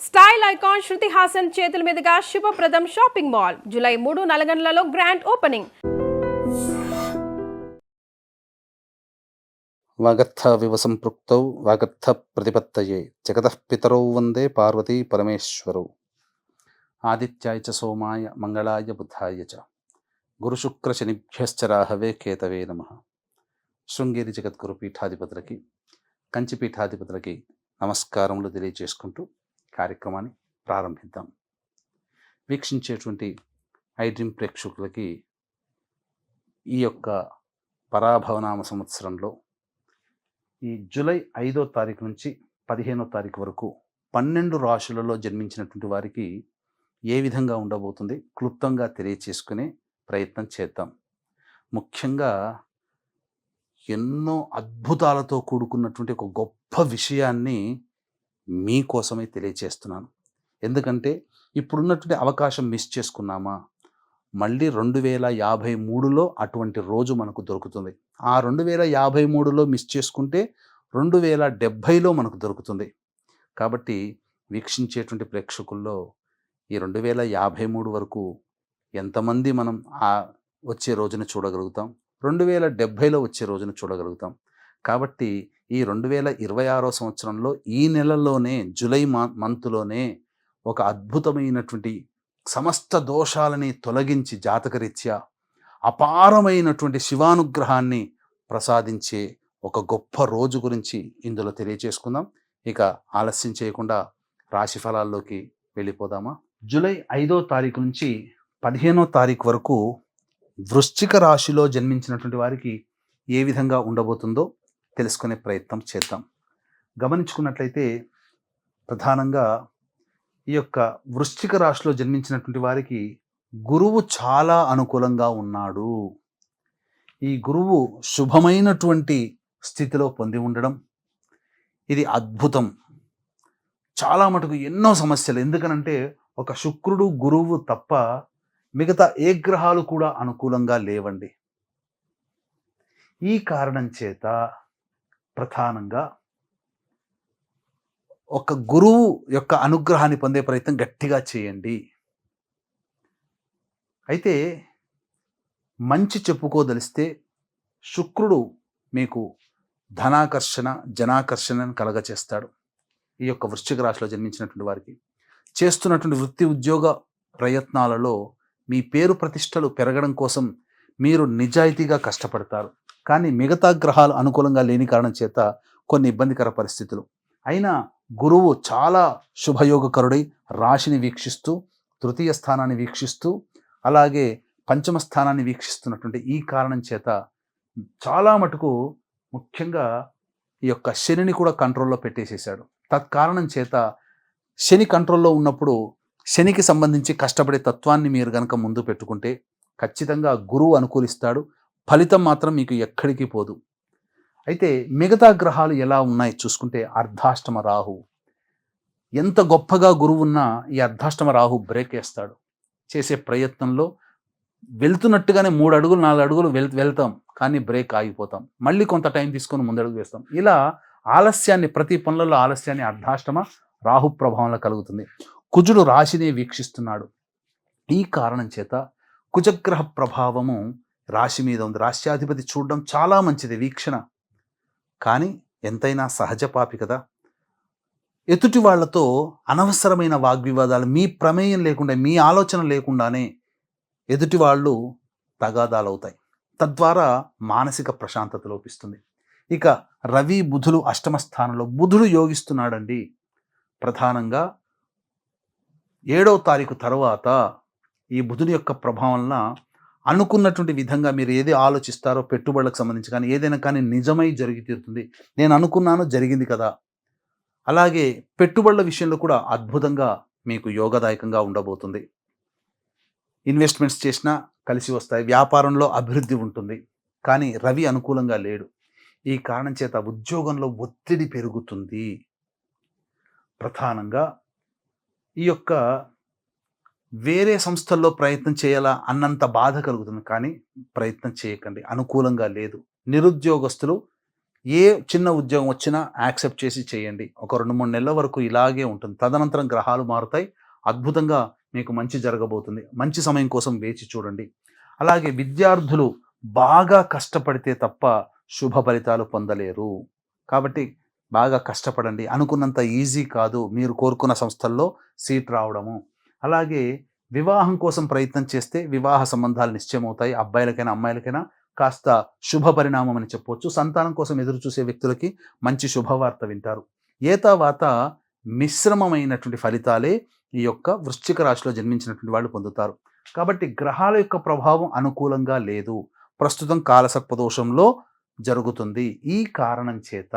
Style icon Shruti Haasan చేతుల మీదుగా శుభప్రదం షాపింగ్ మాల్ జూలై 3 నల్గొండలలో గ్రాండ్ ఓపెనింగ్. వాగర్థ వివసంపృక్తౌ వాగర్థ ప్రతిపత్తయే జగతః పితరౌ వందే పార్వతీ పరమేశ్వరౌ. ఆదిత్యాయ చ సోమాయ మంగళాయ బుధాయ చ గురుశుక్రశనిభ్యశ్చ రాహవే కేతవే నమః. శృంగేరి జగద్గురు పీఠాధిపతులకి, కంచి పీఠాధిపతులకి నమస్కారములు తెలియజేసుకుంటూ కార్యక్రమాన్ని ప్రారంభిద్దాం. వీక్షించేటువంటి ఐడ్రీమ్ ప్రేక్షకులకి ఈ యొక్క పరాభవనామ సంవత్సరంలో ఈ జూలై 5వ తారీఖు నుంచి 15వ తారీఖు వరకు 12 రాశులలో జన్మించినటువంటి వారికి ఏ విధంగా ఉండబోతుంది క్లుప్తంగా తెలియచేసుకునే ప్రయత్నం చేద్దాం. ముఖ్యంగా ఎన్నో అద్భుతాలతో కూడుకున్నటువంటి ఒక గొప్ప విషయాన్ని మీకోసమే తెలియచేస్తున్నాను. ఎందుకంటే ఇప్పుడున్నటువంటి అవకాశం మిస్ చేసుకున్నామా, మళ్ళీ 2053లో అటువంటి రోజు మనకు దొరుకుతుంది. ఆ 2053లో మిస్ చేసుకుంటే 2070లో మనకు దొరుకుతుంది. కాబట్టి వీక్షించేటువంటి ప్రేక్షకుల్లో ఈ 2053 వరకు ఎంతమంది మనం వచ్చే రోజున చూడగలుగుతాం, 2070లో వచ్చే రోజున చూడగలుగుతాం. కాబట్టి ఈ 2026 సంవత్సరంలో ఈ నెలలోనే జూలై మంత్లోనే ఒక అద్భుతమైనటువంటి సమస్త దోషాలని తొలగించి జాతకరీత్యా అపారమైనటువంటి శివానుగ్రహాన్ని ప్రసాదించే ఒక గొప్ప రోజు గురించి ఇందులో తెలియచేసుకుందాం. ఇక ఆలస్యం చేయకుండా రాశి ఫలాల్లోకి వెళ్ళిపోదామా. జూలై 5వ తారీఖు నుంచి 15వ తారీఖు వరకు వృశ్చిక రాశిలో జన్మించినటువంటి వారికి ఏ విధంగా ఉండబోతుందో తెలుసుకునే ప్రయత్నం చేద్దాం. గమనించుకున్నట్లయితే ప్రధానంగా ఈ యొక్క వృశ్చిక రాశిలో జన్మించినటువంటి వారికి గురువు చాలా అనుకూలంగా ఉన్నాడు. ఈ గురువు శుభమైనటువంటి స్థితిలో పొంది ఉండడం ఇది అద్భుతం. చాలా మటుకు ఎన్నో సమస్యలు, ఎందుకనంటే ఒక శుక్రుడు గురువు తప్ప మిగతా ఏ గ్రహాలు కూడా అనుకూలంగా లేవండి. ఈ కారణం చేత ప్రధానంగా ఒక గురువు యొక్క అనుగ్రహాన్ని పొందే ప్రయత్నం గట్టిగా చేయండి. అయితే మంచి చెప్పుకోదలిస్తే శుక్రుడు మీకు ధనాకర్షణ జనాకర్షణను కలగచేస్తాడు. ఈ యొక్క వృశ్చిక రాశిలో జన్మించినటువంటి వారికి చేస్తున్నటువంటి వృత్తి ఉద్యోగ ప్రయత్నాలలో మీ పేరు ప్రతిష్టలు పెరగడం కోసం మీరు నిజాయితీగా కష్టపడతారు. కానీ మిగతా గ్రహాలు అనుకూలంగా లేని కారణం చేత కొన్ని ఇబ్బందికర పరిస్థితులు. అయినా గురువు చాలా శుభయోగకరుడై రాశిని వీక్షిస్తూ, తృతీయ స్థానాన్ని వీక్షిస్తూ, అలాగే పంచమ స్థానాన్ని వీక్షిస్తున్నటువంటి ఈ కారణం చేత చాలా మటుకు ముఖ్యంగా ఈ యొక్క శనిని కూడా కంట్రోల్లో పెట్టేసేసాడు. తత్కారణం చేత శని కంట్రోల్లో ఉన్నప్పుడు శనికి సంబంధించి కష్టపడే తత్వాన్ని మీరు కనుక ముందు పెట్టుకుంటే ఖచ్చితంగా గురువు అనుకూలిస్తాడు. ఫలితం మాత్రం మీకు ఎక్కడికి పోదు. అయితే మిగతా గ్రహాలు ఎలా ఉన్నాయి చూసుకుంటే అర్ధాష్టమ రాహు, ఎంత గొప్పగా గురువు ఉన్నా ఈ అర్ధాష్టమ రాహు బ్రేక్ వేస్తాడు. చేసే ప్రయత్నంలో వెళ్తున్నట్టుగానే 3 అడుగులు 4 అడుగులు వెళ్తాం, కానీ బ్రేక్ ఆగిపోతాం. మళ్ళీ కొంత టైం తీసుకొని ముందడుగు వేస్తాం. ఇలా ఆలస్యాన్ని, ప్రతి పనులలో ఆలస్యాన్ని అర్ధాష్టమ రాహు ప్రభావంలో కలుగుతుంది. కుజుడు రాశిని వీక్షిస్తున్నాడు. ఈ కారణం చేత కుజగ్రహ ప్రభావము రాశి మీద ఉంది. రాశ్యాధిపతి చూడడం చాలా మంచిది వీక్షణ, కానీ ఎంతైనా సహజ పాపి కదా. ఎదుటి వాళ్లతో అనవసరమైన వాగ్వివాదాలు, మీ ప్రమేయం లేకుండా, మీ ఆలోచన లేకుండానే ఎదుటి వాళ్ళు తగాదాలు అవుతాయి. తద్వారా మానసిక ప్రశాంతత లోపిస్తుంది. ఇక రవి బుధులు అష్టమ స్థానంలో, బుధుడు యోగిస్తున్నాడండి. ప్రధానంగా 7వ తారీఖు తర్వాత ఈ బుధుని యొక్క ప్రభావం అనుకున్నటువంటి విధంగా మీరు ఏది ఆలోచిస్తారో పెట్టుబడులకు సంబంధించి కానీ ఏదైనా కానీ నిజమై జరిగి తీరుతుంది. నేను అనుకున్నాను, జరిగింది కదా. అలాగే పెట్టుబడుల విషయంలో కూడా అద్భుతంగా మీకు యోగదాయకంగా ఉండబోతుంది. ఇన్వెస్ట్మెంట్స్ చేసినా కలిసి వస్తాయి. వ్యాపారంలో అభివృద్ధి ఉంటుంది. కానీ రవి అనుకూలంగా లేడు. ఈ కారణం చేత ఉద్యోగంలో ఒత్తిడి పెరుగుతుంది. ప్రధానంగా ఈ యొక్క వేరే సంస్థల్లో ప్రయత్నం చేయాలా అన్నంత బాధ కలుగుతుంది. కానీ ప్రయత్నం చేయకండి, అనుకూలంగా లేదు. నిరుద్యోగస్తులు ఏ చిన్న ఉద్యోగం వచ్చినా యాక్సెప్ట్ చేసి చేయండి. ఒక 2-3 నెలల వరకు ఇలాగే ఉంటుంది. తదనంతరం గ్రహాలు మారుతాయి. అద్భుతంగా మీకు మంచి జరగబోతుంది. మంచి సమయం కోసం వేచి చూడండి. అలాగే విద్యార్థులు బాగా కష్టపడితే తప్ప శుభ ఫలితాలు పొందలేరు. కాబట్టి బాగా కష్టపడండి. అనుకున్నంత ఈజీ కాదు మీరు కోరుకున్న సంస్థల్లో సీట్ రావడము. అలాగే వివాహం కోసం ప్రయత్నం చేస్తే వివాహ సంబంధాలు నిశ్చయమవుతాయి. అబ్బాయిలకైనా అమ్మాయిలకైనా కాస్త శుభ పరిణామం అని చెప్పవచ్చు. సంతానం కోసం ఎదురు చూసే వ్యక్తులకి మంచి శుభవార్త వింటారు. ఏతావాత మిశ్రమమైనటువంటి ఫలితాలే ఈ యొక్క వృశ్చిక రాశిలో జన్మించినటువంటి వాళ్ళు పొందుతారు. కాబట్టి గ్రహాల యొక్క ప్రభావం అనుకూలంగా లేదు. ప్రస్తుతం కాలసర్పదోషంలో జరుగుతుంది. ఈ కారణం చేత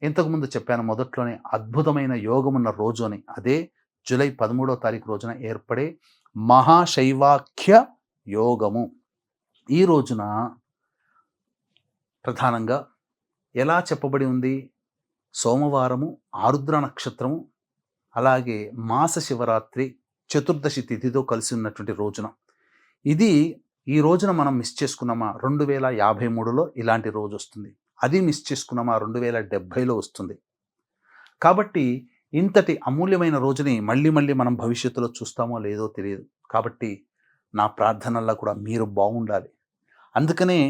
ఇంతకుముందు చెప్పాను మొదట్లోనే అద్భుతమైన యోగం ఉన్న రోజు అని, అదే జూలై 13వ తారీఖు రోజున ఏర్పడే మహాశైవాఖ్య యోగము. ఈ రోజున ప్రధానంగా ఎలా చెప్పబడి ఉంది? సోమవారము, ఆరుద్ర నక్షత్రము, అలాగే మాస శివరాత్రి చతుర్దశి తిథితో కలిసి ఉన్నటువంటి రోజున, ఇది ఈ రోజున మనం మిస్ చేసుకున్నామా 2053లో ఇలాంటి రోజు వస్తుంది. అది మిస్ చేసుకున్నామా 2070లో వస్తుంది. కాబట్టి ఇంతటి అమూల్యమైన రోజుని మళ్ళీ మళ్ళీ మనం భవిష్యత్తులో చూస్తామో లేదో తెలియదు. కాబట్టి నా ప్రార్థనల్లో కూడా మీరు బాగుండాలి. అందుకనే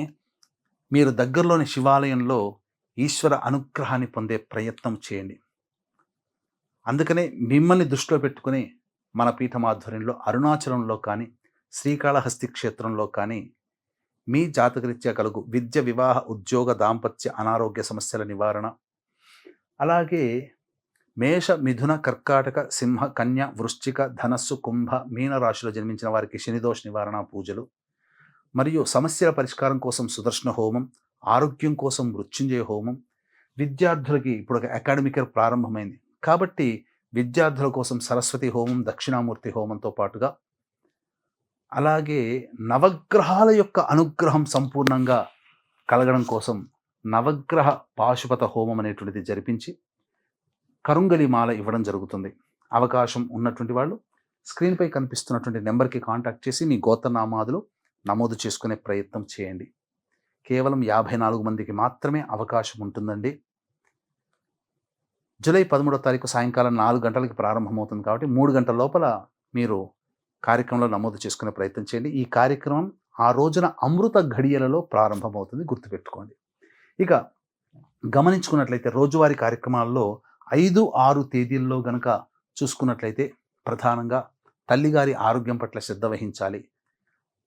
మీరు దగ్గరలోని శివాలయంలో ఈశ్వర అనుగ్రహాన్ని పొందే ప్రయత్నం చేయండి. అందుకనే మిమ్మల్ని దృష్టిలో పెట్టుకుని మన పీఠం ఆధ్వర్యంలో అరుణాచలంలో కానీ, శ్రీకాళహస్తి క్షేత్రంలో కానీ మీ జాతకరీత్యా కలుగు విద్య, వివాహ, ఉద్యోగ, దాంపత్య, అనారోగ్య సమస్యల నివారణ, అలాగే మేష, మిథున, కర్కాటక, సింహ, కన్య, వృశ్చిక, ధనస్సు, కుంభ, మీన రాశిలో జన్మించిన వారికి శనిదోష నివారణ పూజలు, మరియు సమస్యల పరిష్కారం కోసం సుదర్శన హోమం, ఆరోగ్యం కోసం మృత్యుంజయ హోమం, విద్యార్థులకి ఇప్పుడు ఒక అకాడమిక్ ఇయర్ ప్రారంభమైంది కాబట్టి విద్యార్థుల కోసం సరస్వతి హోమం, దక్షిణామూర్తి హోమంతో పాటుగా, అలాగే నవగ్రహాల యొక్క అనుగ్రహం సంపూర్ణంగా కలగడం కోసం నవగ్రహ పాశుపత హోమం అనేటువంటిది జరిపించి కరుంగలి మాల ఇవ్వడం జరుగుతుంది. అవకాశం ఉన్నటువంటి వాళ్ళు స్క్రీన్పై కనిపిస్తున్నటువంటి నెంబర్కి కాంటాక్ట్ చేసి మీ గోత్రనామాదులు నమోదు చేసుకునే ప్రయత్నం చేయండి. కేవలం 54 మందికి మాత్రమే అవకాశం ఉంటుందండి. జూలై 13వ తారీఖు సాయంకాలం 4 గంటలకి ప్రారంభమవుతుంది కాబట్టి 3 గంటల లోపల మీరు కార్యక్రమంలో నమోదు చేసుకునే ప్రయత్నం చేయండి. ఈ కార్యక్రమం ఆ రోజున అమృత ఘడియలలో ప్రారంభమవుతుంది, గుర్తుపెట్టుకోండి. ఇక గమనించుకున్నట్లయితే రోజువారీ కార్యక్రమాల్లో 5, 6 తేదీల్లో గనక చూసుకున్నట్లయితే ప్రధానంగా తల్లిగారి ఆరోగ్యం పట్ల శ్రద్ధ వహించాలి,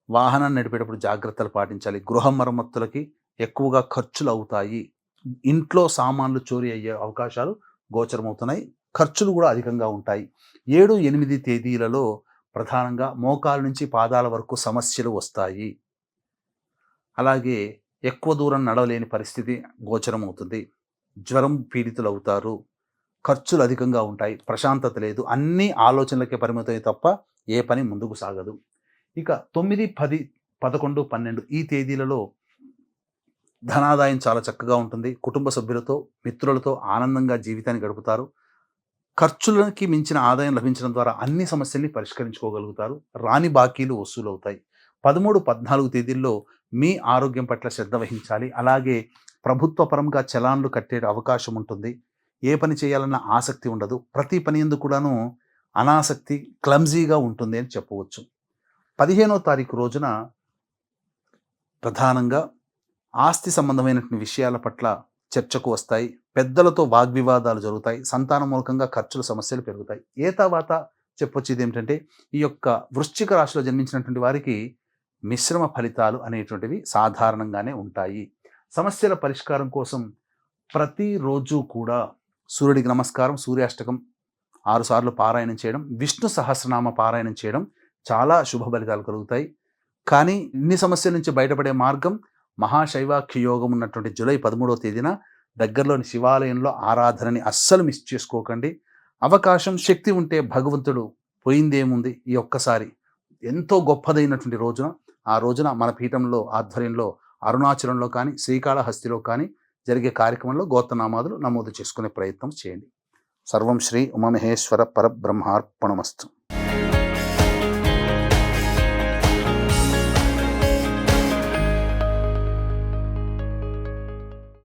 వాహనం నడిపేటప్పుడు జాగ్రత్తలు పాటించాలి, గృహ మరమ్మతులకి ఎక్కువగా ఖర్చులు అవుతాయి, ఇంట్లో సామాన్లు చోరీ అయ్యే అవకాశాలు గోచరమవుతున్నాయి, ఖర్చులు కూడా అధికంగా ఉంటాయి. 7, 8 తేదీలలో ప్రధానంగా మోకాల నుంచి పాదాల వరకు సమస్యలు వస్తాయి. అలాగే ఎక్కువ దూరం నడవలేని పరిస్థితి గోచరమవుతుంది, జ్వరం పీడితులు అవుతారు, ఖర్చులు అధికంగా ఉంటాయి, ప్రశాంతత లేదు, అన్ని ఆలోచనలకే పరిమితమై తప్ప ఏ పని ముందుకు సాగదు. ఇక 9, 10, 11, 12 ఈ తేదీలలో ధనాదాయం చాలా చక్కగా ఉంటుంది. కుటుంబ సభ్యులతో, మిత్రులతో ఆనందంగా జీవితాన్ని గడుపుతారు. ఖర్చులకి మించిన ఆదాయం లభించడం ద్వారా అన్ని సమస్యల్ని పరిష్కరించుకోగలుగుతారు. రాని బాకీలు వసూలవుతాయి. 13, 14 తేదీల్లో మీ ఆరోగ్యం పట్ల శ్రద్ధ వహించాలి. అలాగే ప్రభుత్వ పరంగా చలాన్లు కట్టే అవకాశం ఉంటుంది. ఏ పని చేయాలన్న ఆసక్తి ఉండదు. ప్రతి పని ఎందుకు కూడాను అనాసక్తి, క్లమ్జీగా ఉంటుంది అని చెప్పవచ్చు. 15వ తారీఖు రోజున ప్రధానంగా ఆస్తి సంబంధమైనటువంటి విషయాల పట్ల చర్చకు వస్తాయి, పెద్దలతో వాగ్వివాదాలు జరుగుతాయి, సంతానం మూలకంగా ఖర్చుల సమస్యలు పెరుగుతాయి. ఏ తర్వాత చెప్పొచ్చేది ఏమిటంటే ఈ యొక్క వృశ్చిక రాశిలో జన్మించినటువంటి వారికి మిశ్రమ ఫలితాలు అనేటువంటివి సాధారణంగానే ఉంటాయి. సమస్యల పరిష్కారం కోసం ప్రతిరోజు కూడా సూర్యుడికి నమస్కారం, సూర్యాష్టకం 6 సార్లు పారాయణం చేయడం, విష్ణు సహస్రనామ పారాయణం చేయడం చాలా శుభ ఫలితాలు కలుగుతాయి. కానీ ఇన్ని సమస్యల నుంచి బయటపడే మార్గం మహాశైవాఖ్య యోగం ఉన్నటువంటి జూలై 13వ తేదీన దగ్గరలోని శివాలయంలో ఆరాధనని అస్సలు మిస్ చేసుకోకండి. అవకాశం, శక్తి ఉంటే భగవంతుడు పోయిందేముంది, ఈ ఒక్కసారి ఎంతో గొప్పదైనటువంటి రోజున, ఆ రోజున మన పీఠంలో ఆధ్వర్యంలో అరుణాచలంలో కానీ, శ్రీకాళహస్తిలో కానీ జరిగే కార్యక్రమంలో గోత్రనామాదులు నమోదు చేసుకునే ప్రయత్నం చేయండి. సర్వం శ్రీ ఉమామహేశ్వర పరబ్రహ్మార్పణమస్తు.